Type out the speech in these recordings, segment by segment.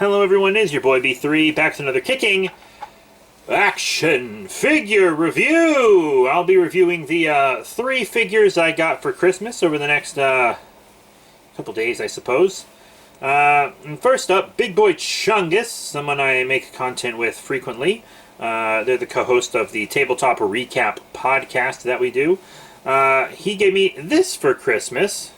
Hello everyone, it is your boy B3, back to another kicking action figure review! I'll be reviewing the 3 figures I got for Christmas over the next couple days, I suppose. And first up, Big Boy Chungus, someone I make content with frequently. They're the co-host of the Tabletop Recap podcast that we do. He gave me this for Christmas.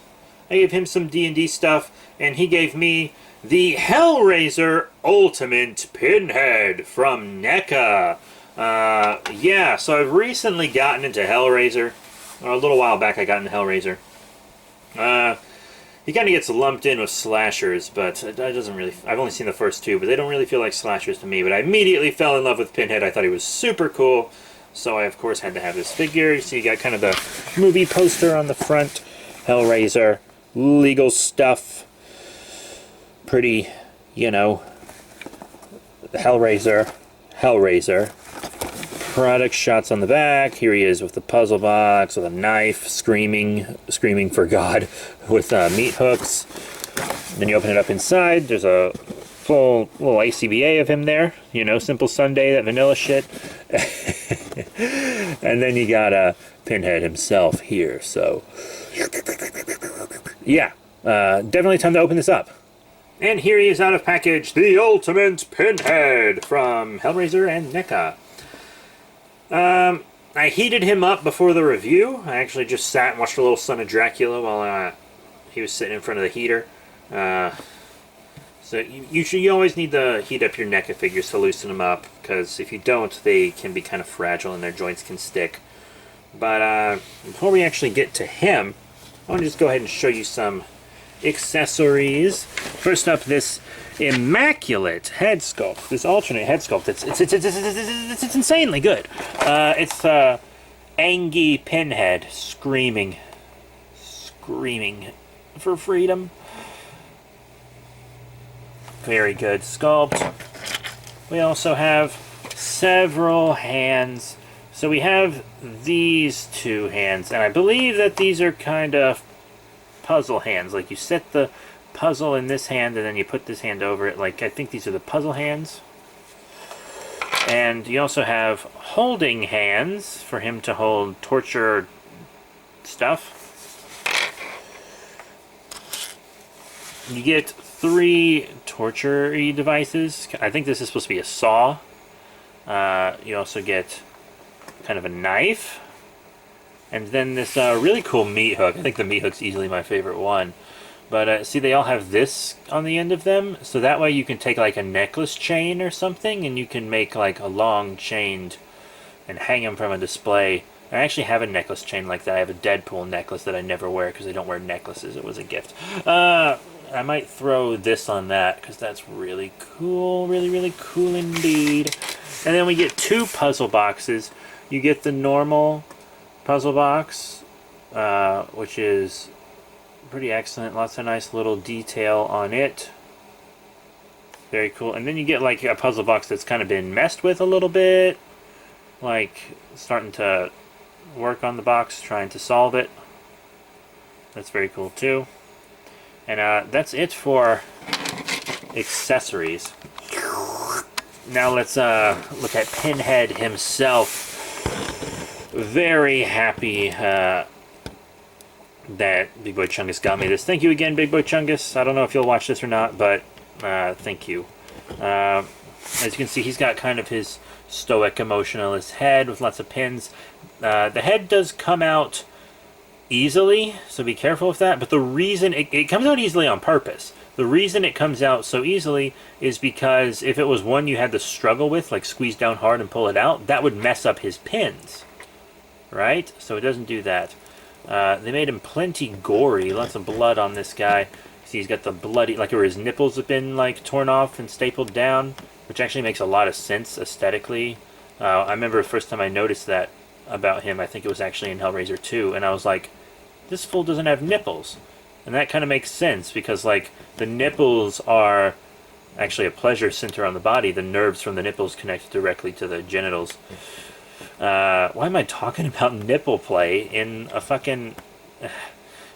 I gave him some D&D stuff, and he gave me the Hellraiser Ultimate Pinhead from NECA. Yeah, so I've recently gotten into Hellraiser. A little while back I got into Hellraiser. He kind of gets lumped in with slashers, but it doesn't really... I've only seen the first 2, but they don't really feel like slashers to me. But I immediately fell in love with Pinhead. I thought he was super cool, so I, of course, had to have this figure. So you got kind of the movie poster on the front. Hellraiser. Legal stuff. Pretty, you know, Hellraiser. Product shots on the back. Here he is with the puzzle box, with a knife, screaming for God, with meat hooks. Then you open it up inside. There's a full little ACBA of him there. You know, Simple Sunday, that vanilla shit. And then you got Pinhead himself here. So, yeah, definitely time to open this up. And here he is out of package, the Ultimate Pinhead from Hellraiser and NECA. I heated him up before the review. I actually just sat and watched a little Son of Dracula while he was sitting in front of the heater. So you always need to heat up your NECA figures to loosen them up, because if you don't, they can be kind of fragile and their joints can stick. But before we actually get to him, I want to just go ahead and show you some accessories. First up, this immaculate head sculpt, this alternate head sculpt. It's insanely good. It's Angie Pinhead screaming for freedom. Very good sculpt. We also have several hands. So we have these 2 hands, and I believe that these are kind of puzzle hands. Like, you set the puzzle in this hand and then you put this hand over it. Like, I think these are the puzzle hands. And you also have holding hands for him to hold torture stuff. You get 3 torture devices. I think this is supposed to be a saw. You also get kind of a knife. And then this really cool meat hook. I think the meat hook's easily my favorite one. But see, they all have this on the end of them. So that way you can take like a necklace chain or something, and you can make like a long chain and hang them from a display. I actually have a necklace chain like that. I have a Deadpool necklace that I never wear because I don't wear necklaces. It was a gift. I might throw this on that because that's really cool. Really, really cool indeed. And then we get 2 puzzle boxes. You get the normal puzzle box, which is pretty excellent. Lots of nice little detail on it. Very cool. And then you get like a puzzle box that's kind of been messed with a little bit, like starting to work on the box, trying to solve it. That's very cool too. And that's it for accessories. Now let's look at Pinhead himself. Very happy that Big Boy Chungus got me this. Thank you again, Big Boy Chungus. I don't know if you'll watch this or not, but thank you. As you can see, he's got kind of his stoic, emotionalist head with lots of pins. The head does come out easily, so be careful with that. But the reason it comes out easily on purpose. The reason it comes out so easily is because if it was one you had to struggle with, like squeeze down hard and pull it out, that would mess up his pins. Right? So it doesn't do that. They made him plenty gory. Lots of blood on this guy. See, he's got the bloody, like where his nipples have been like torn off and stapled down, which actually makes a lot of sense aesthetically. I remember the first time I noticed that about him, I think it was actually in Hellraiser 2, and I was like, this fool doesn't have nipples. And that kind of makes sense because like the nipples are actually a pleasure center on the body. The nerves from the nipples connect directly to the genitals. Why am I talking about nipple play in a fucking...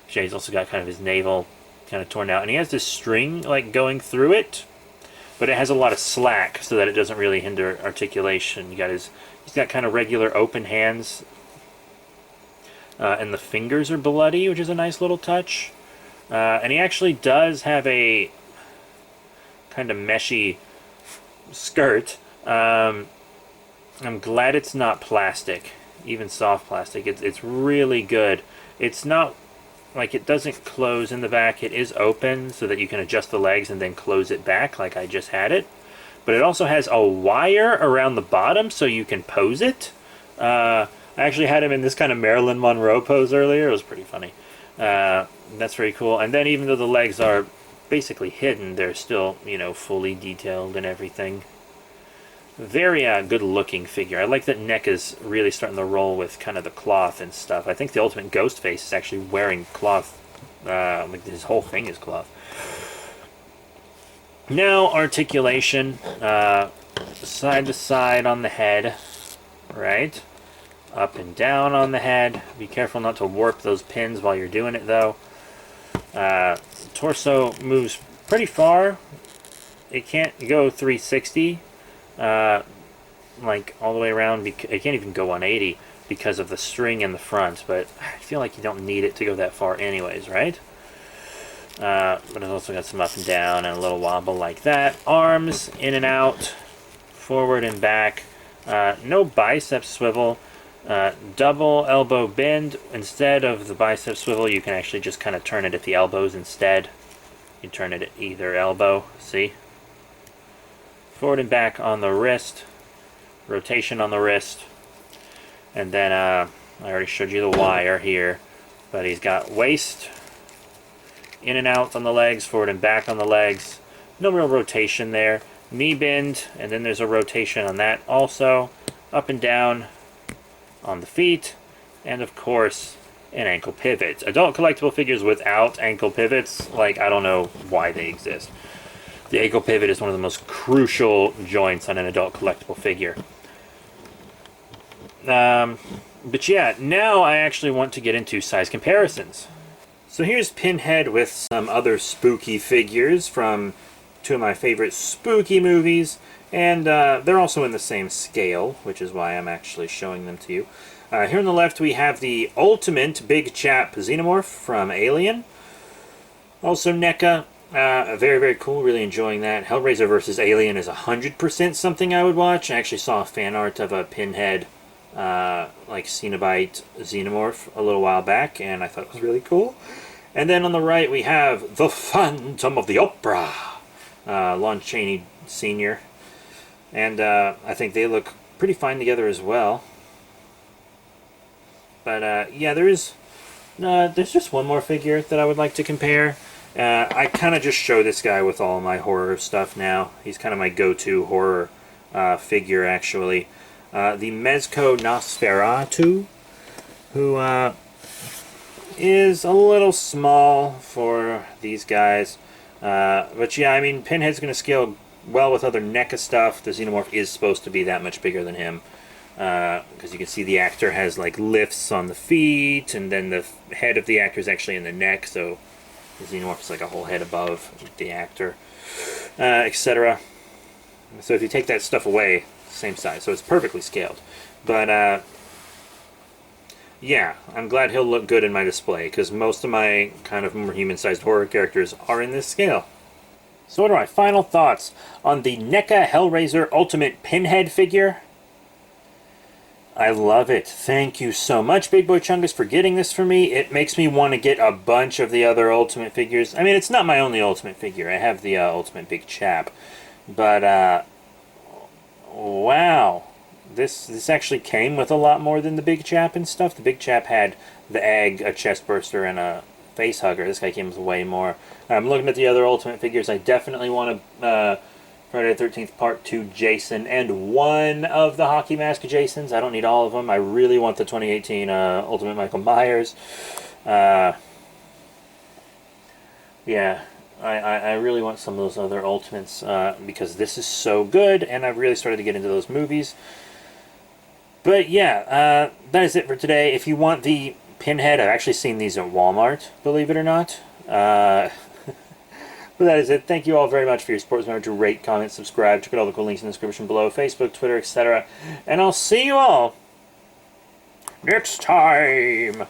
He's also got kind of his navel kind of torn out. And he has this string, like, going through it. but it has a lot of slack so that it doesn't really hinder articulation. He's got kind of regular open hands, and the fingers are bloody, which is a nice little touch. And he actually does have a kind of meshy skirt. I'm glad it's not plastic, even soft plastic. It's really good. It's not like, it doesn't close in the back. It is open so that you can adjust the legs and then close it back like I just had it. But it also has a wire around the bottom so you can pose it. I actually had him in this kind of Marilyn Monroe pose earlier. It was pretty funny. That's very cool. And then even though the legs are basically hidden, they're still, you know, fully detailed and everything. Very good looking figure. I like that NECA's really starting to roll with kind of the cloth and stuff. I think the Ultimate Ghostface is actually wearing cloth. Like his whole thing is cloth. Now articulation. Side to side on the head. Right? Up and down on the head. Be careful not to warp those pins while you're doing it though. Torso moves pretty far. It can't go 360. Like all the way around. It can't even go 180 because of the string in the front, but I feel like you don't need it to go that far anyways, right? But it's also got some up and down and a little wobble like that. Arms in and out, forward and back. No bicep swivel. Double elbow bend. Instead of the bicep swivel, you can actually just kind of turn it at the elbows instead. You turn it at either elbow, see? Forward and back on the wrist, rotation on the wrist, and then I already showed you the wire here, but he's got waist, in and out on the legs, forward and back on the legs, no real rotation there, knee bend, and then there's a rotation on that also, up and down on the feet, and of course an ankle pivot. Adult collectible figures without ankle pivots, like, I don't know why they exist. The ankle pivot is one of the most crucial joints on an adult collectible figure. But yeah, now I actually want to get into size comparisons. So here's Pinhead with some other spooky figures from two of my favorite spooky movies. And they're also in the same scale, which is why I'm actually showing them to you. Here on the left we have the Ultimate Big Chap Xenomorph from Alien. Also NECA. Very, very cool. Really enjoying that. Hellraiser vs. Alien is 100% something I would watch. I actually saw a fan art of a Pinhead, like Cenobite Xenomorph a little while back, and I thought it was really cool. And then on the right we have the Phantom of the Opera, Lon Chaney Sr. And I think they look pretty fine together as well. But yeah, there's just one more figure that I would like to compare. I kind of just show this guy with all my horror stuff now. He's kind of my go-to horror figure, actually. The Mezco Nosferatu, who is a little small for these guys. But yeah, I mean, Pinhead's going to scale well with other NECA stuff. The Xenomorph is supposed to be that much bigger than him. Because you can see the actor has like lifts on the feet, and then the head of the actor is actually in the neck, so the Xenomorph is like a whole head above the actor, etc. So if you take that stuff away, same size, so it's perfectly scaled. But yeah, I'm glad he'll look good in my display, because most of my kind of more human-sized horror characters are in this scale. So what are my final thoughts on the NECA Hellraiser Ultimate Pinhead figure? I love it. Thank you so much, Big Boy Chungus, for getting this for me. It makes me want to get a bunch of the other Ultimate figures. I mean, it's not my only Ultimate figure. I have the Ultimate Big Chap. But, wow. This actually came with a lot more than the Big Chap and stuff. The Big Chap had the egg, a chest burster, and a face hugger. This guy came with way more. I'm looking at the other Ultimate figures. I definitely want to... Friday the 13th Part 2 Jason, and one of the Hockey Mask Jasons. I don't need all of them. I really want the 2018 Ultimate Michael Myers. Yeah, I really want some of those other Ultimates because this is so good, and I've really started to get into those movies. But yeah, that is it for today. If you want the Pinhead, I've actually seen these at Walmart, believe it or not. But that is it. Thank you all very much for your support. Remember to rate, comment, subscribe. Check out all the cool links in the description below. Facebook, Twitter, etc. And I'll see you all next time.